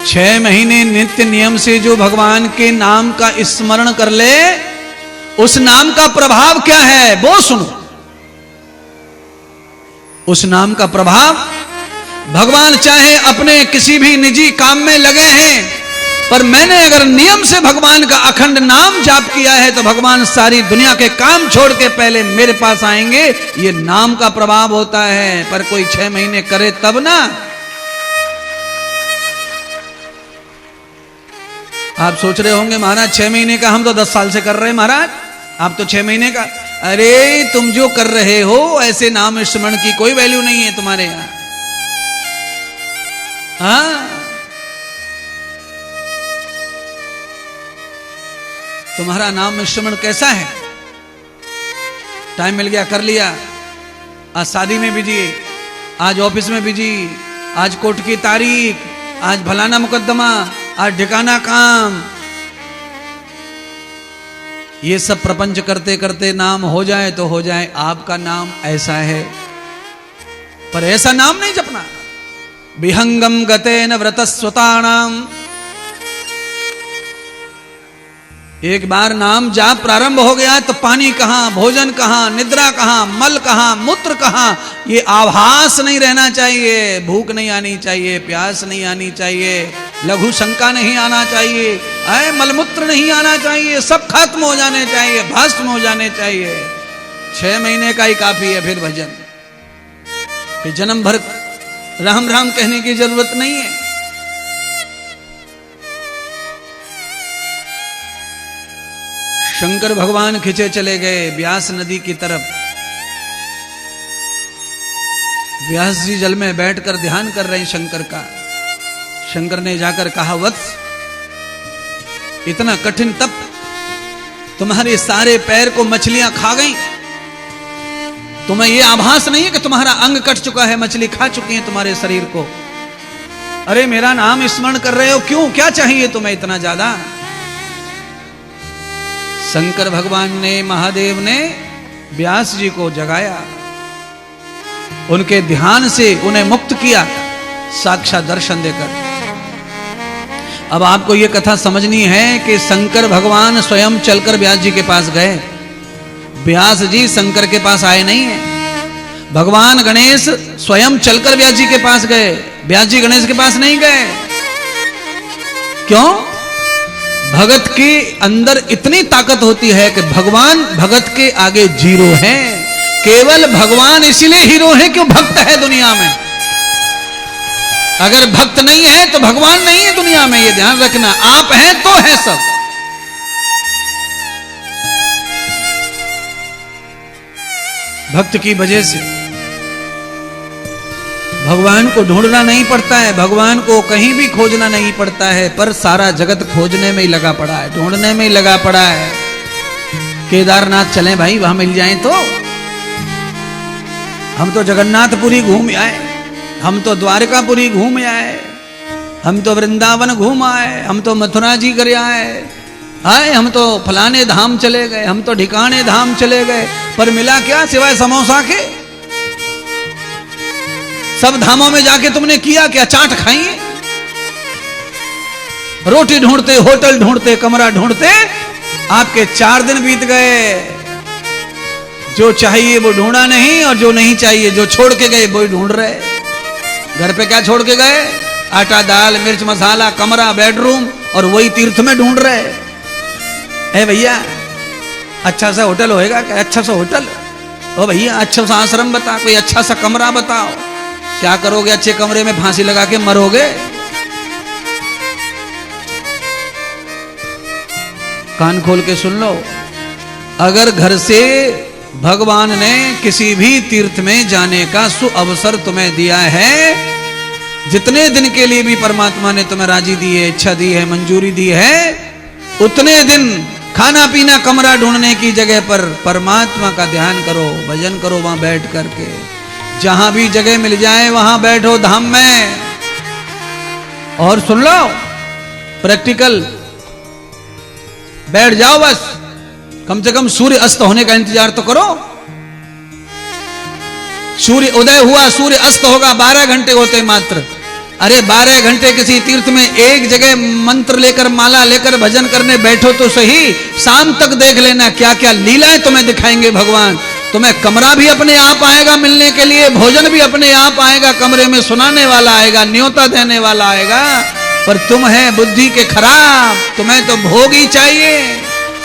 6 महीने नित्य नियम से जो भगवान के नाम का स्मरण कर ले, उस नाम का प्रभाव क्या है वो सुनो। उस नाम का प्रभाव, भगवान चाहे अपने किसी भी निजी काम में लगे हैं, पर मैंने अगर नियम से भगवान का अखंड नाम जाप किया है तो भगवान सारी दुनिया के काम छोड़ के पहले मेरे पास आएंगे। ये नाम का प्रभाव होता है। पर कोई 6 महीने करे तब ना। आप सोच रहे होंगे महाराज 6 महीने का, हम तो 10 साल से कर रहे हैं महाराज, आप तो 6 महीने का। अरे तुम जो कर रहे हो ऐसे नाम स्मरण की कोई वैल्यू नहीं है तुम्हारे यहां। हाँ, तुम्हारा नाम स्मरण कैसा है? टाइम मिल गया कर लिया, आज शादी में बिजी, आज ऑफिस में बिजी, आज कोर्ट की तारीख, आज फलाना मुकदमा, आज ठिकाना काम। ये सब प्रपंच करते करते नाम हो जाए तो हो जाए। आपका नाम ऐसा है, पर ऐसा नाम नहीं जपना। विहंगम गतेन व्रतस्वतानाम। एक बार नाम जाप प्रारंभ हो गया तो पानी कहां, भोजन कहां, निद्रा कहां, मल कहां, मूत्र कहां, ये आभास नहीं रहना चाहिए। भूख नहीं आनी चाहिए, प्यास नहीं आनी चाहिए, लघु शंका नहीं आना चाहिए, मलमूत्र नहीं आना चाहिए, सब खत्म हो जाने चाहिए, भस्म हो जाने चाहिए। 6 महीने का ही काफी है। फिर भजन, फिर जन्म भर राम राम कहने की जरूरत नहीं है। शंकर भगवान खिंचे चले गए व्यास नदी की तरफ। व्यास जी जल में बैठकर ध्यान कर रहे हैं शंकर का। शंकर ने जाकर कहा, वत्स इतना कठिन तप, तुम्हारे सारे पैर को मछलियां खा गई, तुम्हें यह आभास नहीं है कि तुम्हारा अंग कट चुका है, मछली खा चुकी है तुम्हारे शरीर को। अरे मेरा नाम स्मरण कर रहे हो, क्यों, क्या चाहिए तुम्हें इतना ज्यादा? शंकर भगवान ने, महादेव ने व्यास जी को जगाया, उनके ध्यान से उन्हें मुक्त किया साक्षात दर्शन देकर। अब आपको यह कथा समझनी है कि शंकर भगवान स्वयं चलकर व्यास जी के पास गए। व्यास जी शंकर के पास आए नहीं है। भगवान गणेश स्वयं चलकर व्यास जी के पास गए, व्यास जी गणेश के पास नहीं गए। क्यों? भगत के अंदर इतनी ताकत होती है कि भगवान भगत के आगे जीरो है। केवल भगवान इसलिए हीरो है क्यों भक्त है दुनिया में। अगर भक्त नहीं है तो भगवान नहीं है दुनिया में, ये ध्यान रखना। आप हैं तो है सब। भक्त की वजह से भगवान को ढूंढना नहीं पड़ता है, भगवान को कहीं भी खोजना नहीं पड़ता है, पर सारा जगत खोजने में ही लगा पड़ा है, ढूंढने में ही लगा पड़ा है। केदारनाथ चलें भाई, वहां मिल जाएं तो। हम तो जगन्नाथपुरी घूम आए, हम तो द्वारकापुरी घूम आए, हम तो वृंदावन घूम आए, हम तो मथुरा जी कर आए, हम तो फलाने धाम चले गए, हम तो ढिकाने धाम चले गए, पर मिला क्या सिवाय समोसा के? सब धामों में जाके तुमने किया क्या? चाट खाई, रोटी ढूंढते, होटल ढूंढते, कमरा ढूंढते आपके 4 दिन बीत गए। जो चाहिए वो ढूंढा नहीं, और जो नहीं चाहिए, जो छोड़ के गए वही ढूंढ रहे। घर पे क्या छोड़ के गए? आटा, दाल, मिर्च, मसाला, कमरा, बेडरूम, और वही तीर्थ में ढूंढ रहे। है भैया, अच्छा सा होटल होएगा क्या? अच्छा सा होटल? ओ भैया, अच्छा सा आश्रम बता, कोई अच्छा सा कमरा बताओ। क्या करोगे? अच्छे कमरे में फांसी लगा के मरोगे। कान खोल के सुन लो, अगर घर से भगवान ने किसी भी तीर्थ में जाने का सुअवसर तुम्हें दिया है, जितने दिन के लिए भी परमात्मा ने तुम्हें राजी दी है, इच्छा दी है, मंजूरी दी है, उतने दिन खाना पीना कमरा ढूंढने की जगह पर परमात्मा का ध्यान करो, भजन करो वहां बैठ करके। जहां भी जगह मिल जाए वहां बैठो धाम में। और सुन लो, प्रैक्टिकल बैठ जाओ, बस कम से कम सूर्य अस्त होने का इंतजार तो करो। सूर्य उदय हुआ, सूर्य अस्त होगा, 12 घंटे होते मात्र। अरे 12 घंटे किसी तीर्थ में एक जगह मंत्र लेकर माला लेकर भजन करने बैठो तो सही, शाम तक देख लेना क्या क्या लीलाएं तुम्हें दिखाएंगे भगवान। तुम्हें कमरा भी अपने आप आएगा मिलने के लिए, भोजन भी अपने आप आएगा, कमरे में सुनाने वाला आएगा, न्योता देने वाला आएगा। पर तुम है बुद्धि के खराब, तुम्हें तो भोग ही चाहिए।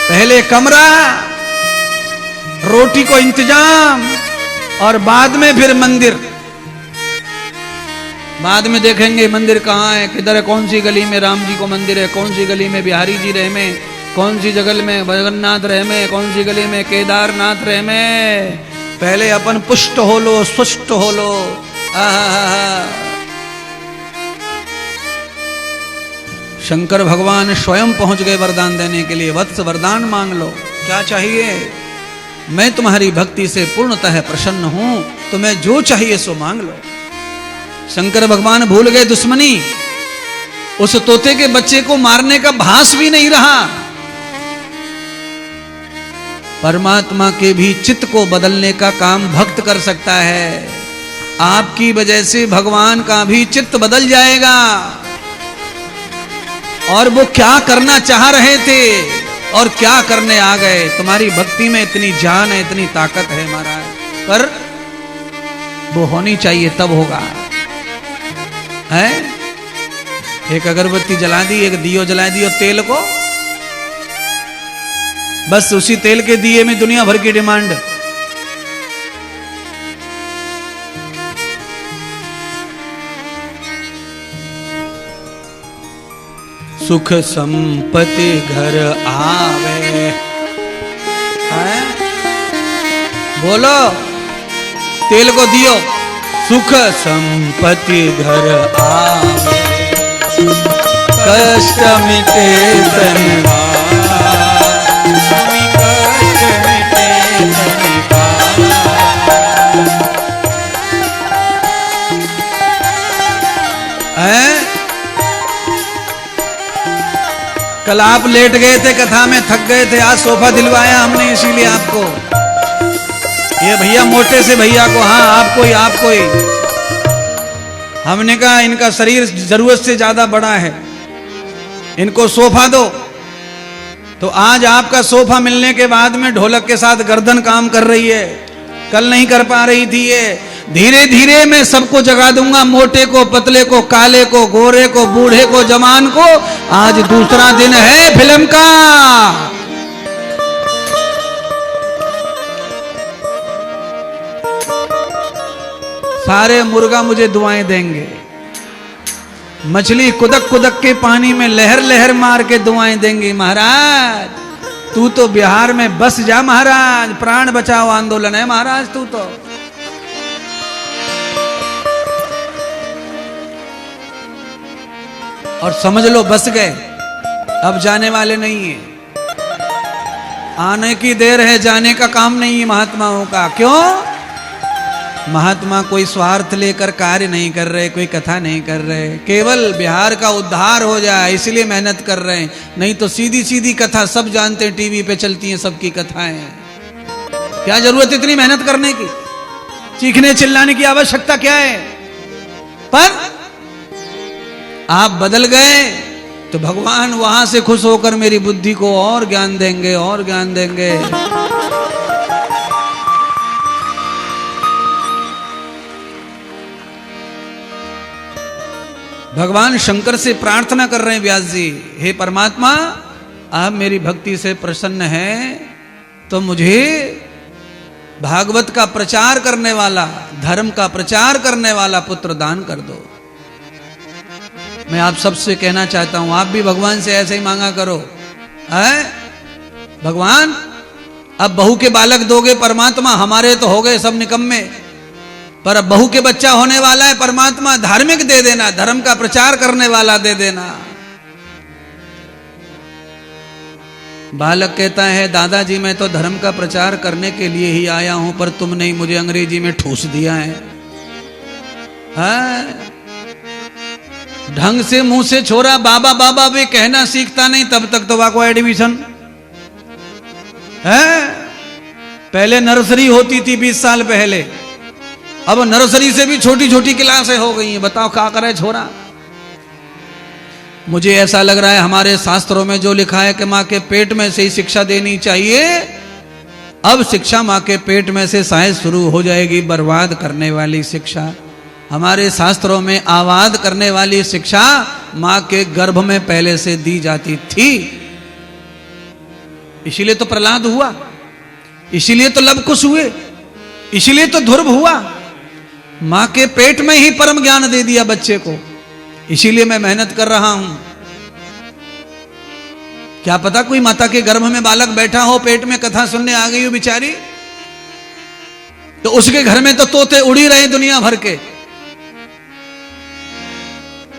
पहले कमरा, रोटी को इंतजाम, और बाद में फिर मंदिर। बाद में देखेंगे मंदिर कहाँ है, किधर है, कौन सी गली में राम जी को मंदिर है, कौन सी गली में बिहारी जी रहे में, कौन सी जगह में जगन्नाथ रहे में, कौन सी गली में केदारनाथ रहे में। पहले अपन पुष्ट हो लो, स्पष्ट हो लो। शंकर भगवान स्वयं पहुंच गए वरदान देने के लिए। वत्स वरदान मांग लो, क्या चाहिए? मैं तुम्हारी भक्ति से पूर्णतः प्रसन्न हूं, तुम्हें जो चाहिए सो मांग लो। शंकर भगवान भूल गए दुश्मनी, उस तोते के बच्चे को मारने का भास भी नहीं रहा। परमात्मा के भी चित्त को बदलने का काम भक्त कर सकता है। आपकी वजह से भगवान का भी चित्त बदल जाएगा। और वो क्या करना चाह रहे थे और क्या करने आ गए। तुम्हारी भक्ति में इतनी जान है, इतनी ताकत है महाराज, पर वो होनी चाहिए तब होगा। है एक अगरबत्ती जला दी, एक दियो जला दी, और तेल को बस उसी तेल के दिए में दुनिया भर की डिमांड। सुख संपत्ति घर आवे, है? बोलो, तेल को दियो, सुख संपत्ति घर आवे, कष्ट मिटे तनवा, कष्ट मिटे तनवा। कल आप लेट गए थे कथा में, थक गए थे, आज सोफा दिलवाया हमने इसीलिए आपको। ये भैया मोटे से भैया को, हाँ आपको ही हमने कहा इनका शरीर जरूरत से ज्यादा बड़ा है, इनको सोफा दो। तो आज आपका सोफा मिलने के बाद में ढोलक के साथ गर्दन काम कर रही है, कल नहीं कर पा रही थी ये। धीरे धीरे मैं सबको जगा दूंगा, मोटे को, पतले को, काले को, गोरे को, बूढ़े को, जवान को। आज दूसरा दिन है फिल्म का। सारे मुर्गा मुझे दुआएं देंगे, मछली कुदक कुदक के पानी में लहर लहर मार के दुआएं देंगी। महाराज तू तो बिहार में बस जा महाराज, प्राण बचाओ आंदोलन है महाराज तू तो। और समझ लो बस गए, अब जाने वाले नहीं है। आने की देर है, जाने का काम नहीं है महात्माओं का। क्यों? महात्मा कोई स्वार्थ लेकर कार्य नहीं कर रहे, कोई कथा नहीं कर रहे, केवल बिहार का उद्धार हो जाए इसलिए मेहनत कर रहे हैं। नहीं तो सीधी सीधी कथा सब जानते हैं, टीवी पे चलती हैं सबकी कथाएं। क्या जरूरत है इतनी मेहनत करने की, चीखने चिल्लाने की आवश्यकता क्या है? पर आप बदल गए तो भगवान वहां से खुश होकर मेरी बुद्धि को और ज्ञान देंगे, और ज्ञान देंगे। भगवान शंकर से प्रार्थना कर रहे हैं व्यास जी, हे परमात्मा आप मेरी भक्ति से प्रसन्न हैं तो मुझे भागवत का प्रचार करने वाला, धर्म का प्रचार करने वाला पुत्र दान कर दो। मैं आप सबसे कहना चाहता हूं, आप भी भगवान से ऐसे ही मांगा करो। है भगवान अब बहू के बालक दोगे परमात्मा, हमारे तो हो गए सब निकम्मे, पर अब बहू के बच्चा होने वाला है परमात्मा, धार्मिक दे देना, धर्म का प्रचार करने वाला दे देना। बालक कहता है दादाजी मैं तो धर्म का प्रचार करने के लिए ही आया हूं, पर तुमने ही मुझे अंग्रेजी में ठूस दिया है। ढंग से मुंह से छोरा बाबा बाबा भी कहना सीखता नहीं, तब तक तो वाको एडमिशन है। पहले नर्सरी होती थी 20 साल पहले, अब नर्सरी से भी छोटी छोटी क्लासें हो गई हैं। बताओ क्या करे छोरा। मुझे ऐसा लग रहा है हमारे शास्त्रों में जो लिखा है कि माँ के पेट में से ही शिक्षा देनी चाहिए, अब शिक्षा माँ के पेट में से शायद शुरू हो जाएगी बर्बाद करने वाली शिक्षा। हमारे शास्त्रों में आबाद करने वाली शिक्षा माँ के गर्भ में पहले से दी जाती थी। इसीलिए तो प्रहलाद हुआ, इसीलिए तो लवकुश हुए, इसीलिए तो ध्रुव हुआ। माँ के पेट में ही परम ज्ञान दे दिया बच्चे को। इसीलिए मैं मेहनत कर रहा हूं। क्या पता कोई माता के गर्भ में बालक बैठा हो, पेट में कथा सुनने आ गई हो बेचारी, तो उसके घर में तो तोते उड़ी रहे दुनिया भर के,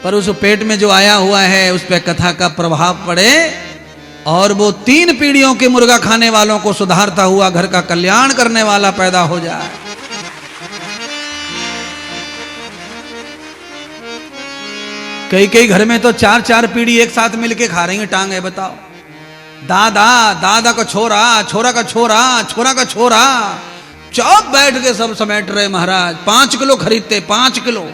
पर उस पेट में जो आया हुआ है उस पर कथा का प्रभाव पड़े और वो 3 पीढ़ियों के मुर्गा खाने वालों को सुधारता हुआ घर का कल्याण करने वाला पैदा हो जाए। कई कई घर में तो 4-4 पीढ़ी एक साथ मिलके खा रही है टांग है। बताओ, दादा, दादा का छोरा, छोरा का छोरा, छोरा का छोरा, चौप बैठ के सब समेट रहे महाराज। 5 किलो खरीदते, 5 किलो।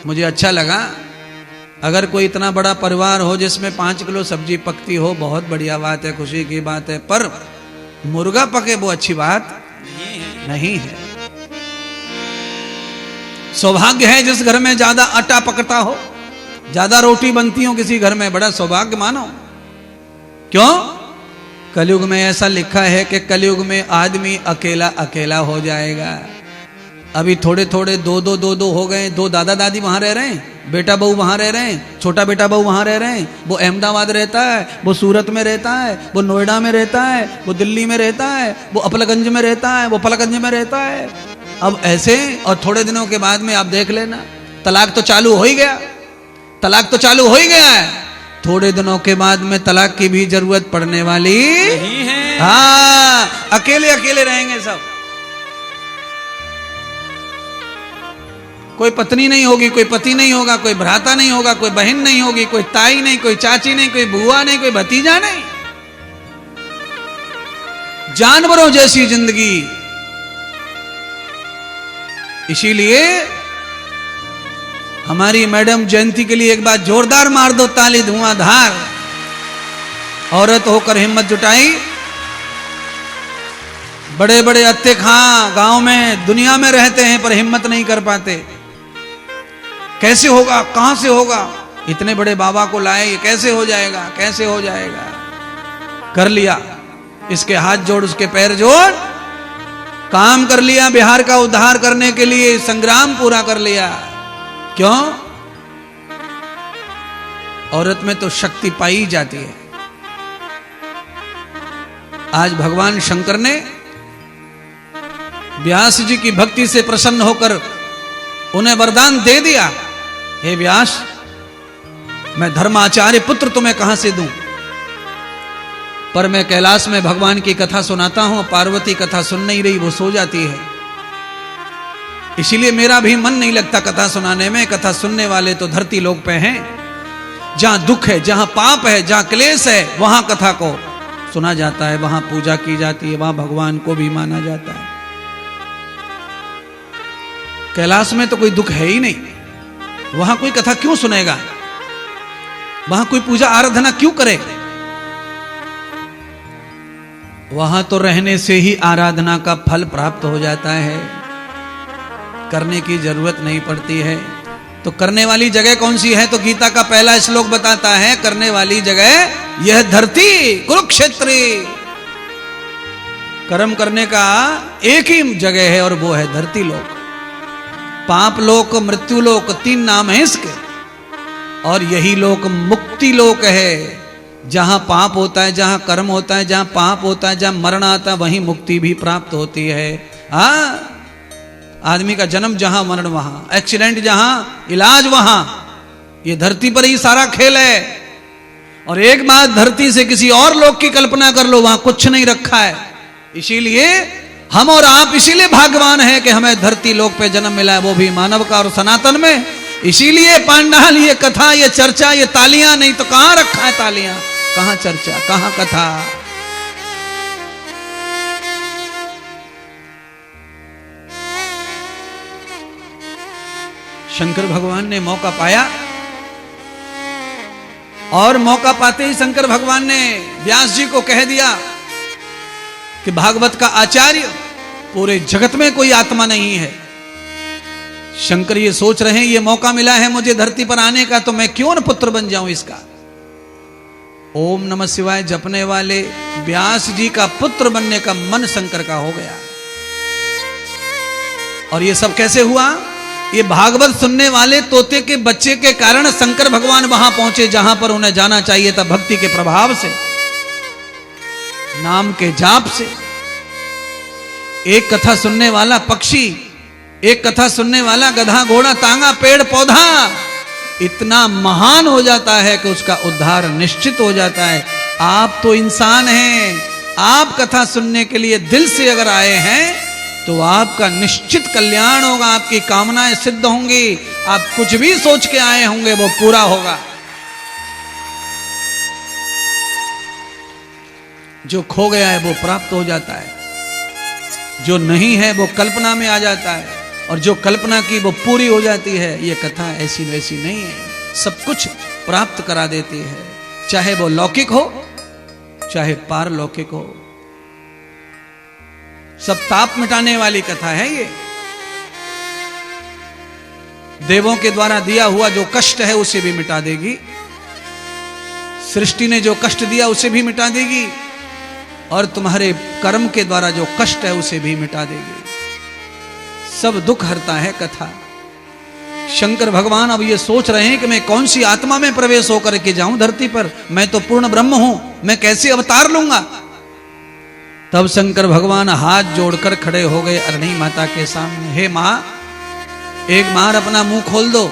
मुझे अच्छा लगा, अगर कोई इतना बड़ा परिवार हो जिसमें 5 किलो सब्जी पकती हो, बहुत बढ़िया बात है, खुशी की बात है। पर मुर्गा पके वो अच्छी बात नहीं है। सौभाग्य है जिस घर में ज्यादा आटा पकता हो, ज्यादा रोटी बनती हो किसी घर में, बड़ा सौभाग्य मानो। क्यों? कलयुग में ऐसा लिखा है कि कलयुग में आदमी अकेला अकेला हो जाएगा। अभी थोड़े थोड़े 2-2 हो गए। 2 दादा दादी वहां रह रहे हैं, बेटा बहू वहां रह रहे हैं, छोटा बेटा बहू वहां रह रहे हैं। वो अहमदाबाद रहता है, वो सूरत में रहता है, वो नोएडा में रहता है, वो दिल्ली में रहता है, वो अपलगंज में रहता है, वो फलगंज में रहता है। अब ऐसे, और थोड़े दिनों के बाद में आप देख लेना, तलाक तो चालू हो ही गया, तलाक तो चालू हो ही गया है। थोड़े दिनों के बाद में तलाक की भी जरूरत पड़ने वाली नहीं है। हाँ, अकेले अकेले रहेंगे सब। कोई पत्नी नहीं होगी, कोई पति नहीं होगा, कोई भ्राता नहीं होगा, कोई बहन नहीं होगी, कोई ताई नहीं, कोई चाची नहीं, कोई बुआ नहीं, कोई भतीजा नहीं। जानवरों जैसी जिंदगी। इसीलिए हमारी मैडम जयंती के लिए एक बार जोरदार मार दो ताली, धुआंधार। औरत होकर हिम्मत जुटाई। बड़े बड़े अत्ते खां गांव में दुनिया में रहते हैं पर हिम्मत नहीं कर पाते। कैसे होगा, कहां से होगा, इतने बड़े बाबा को लाए, ये कैसे हो जाएगा, कैसे हो जाएगा। कर लिया, इसके हाथ जोड़ उसके पैर जोड़, काम कर लिया। बिहार का उद्धार करने के लिए संग्राम पूरा कर लिया। क्यों? औरत में तो शक्ति पाई जाती है। आज भगवान शंकर ने व्यास जी की भक्ति से प्रसन्न होकर उन्हें वरदान दे दिया, हे व्यास, मैं धर्माचार्य पुत्र तुम्हें कहां से दूं। पर मैं कैलाश में भगवान की कथा सुनाता हूं, पार्वती कथा सुन नहीं रही, वो सो जाती है। इसीलिए मेरा भी मन नहीं लगता कथा सुनाने में। कथा सुनने वाले तो धरती लोक पे हैं, जहां दुख है, जहां पाप है, जहां क्लेश है, वहां कथा को सुना जाता है, वहां पूजा की जाती है, वहां भगवान को भी माना जाता है। कैलाश में तो कोई दुख है ही नहीं, वहां कोई कथा क्यों सुनेगा, वहां कोई पूजा आराधना क्यों करे। वहां तो रहने से ही आराधना का फल प्राप्त हो जाता है, करने की जरूरत नहीं पड़ती है। तो करने वाली जगह कौन सी है? तो गीता का पहला श्लोक बताता है, करने वाली जगह यह धरती कुरुक्षेत्र। कर्म करने का एक ही जगह है और वो है धरती लोक। पाप लोक, मृत्यु लोक, 3 नाम है इसके। और यही लोक मुक्ति लोक है, जहां पाप होता है, जहां कर्म होता है, जहां पाप होता है, जहां मरण आता है, वहीं मुक्ति भी प्राप्त होती है। हाँ, आदमी का जन्म जहां, मरण वहां, एक्सीडेंट जहां, इलाज वहां। ये धरती पर ही सारा खेल है। और एक बात, धरती से किसी और लोक की कल्पना कर लो, वहां कुछ नहीं रखा है। इसीलिए हम और आप इसीलिए भाग्यवान हैं कि हमें धरती लोक पे जन्म मिला है, वो भी मानव का और सनातन में। इसीलिए पांडाल, ये कथा, ये चर्चा, ये तालियां, नहीं तो कहां रखा है तालियां, कहां चर्चा, कहां कथा। शंकर भगवान ने मौका पाया और मौका पाते ही शंकर भगवान ने व्यास जी को कह दिया कि भागवत का आचार्य पूरे जगत में कोई आत्मा नहीं है। शंकर ये सोच रहे हैं ये मौका मिला है मुझे धरती पर आने का, तो मैं क्यों न पुत्र बन जाऊं इसका। ओम नमः शिवाय जपने वाले व्यास जी का पुत्र बनने का मन शंकर का हो गया। और ये सब कैसे हुआ? ये भागवत सुनने वाले तोते के बच्चे के कारण शंकर भगवान वहां पहुंचे जहां पर उन्हें जाना चाहिए था, भक्ति के प्रभाव से, नाम के जाप से। एक कथा सुनने वाला पक्षी, एक कथा सुनने वाला गधा घोड़ा तांगा पेड़ पौधा इतना महान हो जाता है कि उसका उद्धार निश्चित हो जाता है। आप तो इंसान हैं, आप कथा सुनने के लिए दिल से अगर आए हैं तो आपका निश्चित कल्याण होगा, आपकी कामनाएं सिद्ध होंगी, आप कुछ भी सोच के आए होंगे वो पूरा होगा। जो खो गया है वो प्राप्त हो जाता है, जो नहीं है वो कल्पना में आ जाता है, और जो कल्पना की वो पूरी हो जाती है। ये कथा ऐसी वैसी नहीं है, सब कुछ प्राप्त करा देती है, चाहे वो लौकिक हो चाहे पारलौकिक हो। सब ताप मिटाने वाली कथा है ये। देवों के द्वारा दिया हुआ जो कष्ट है उसे भी मिटा देगी, सृष्टि ने जो कष्ट दिया उसे भी मिटा देगी, और तुम्हारे कर्म के द्वारा जो कष्ट है उसे भी मिटा देगी। सब दुख हरता है कथा। शंकर भगवान अब ये सोच रहे हैं कि मैं कौन सी आत्मा में प्रवेश होकर के जाऊं धरती पर, मैं तो पूर्ण ब्रह्म हूं, मैं कैसे अवतार लूंगा। तब शंकर भगवान हाथ जोड़कर खड़े हो गए अरणी माता के सामने। हे मां, एक बार अपना मुंह खोल दो।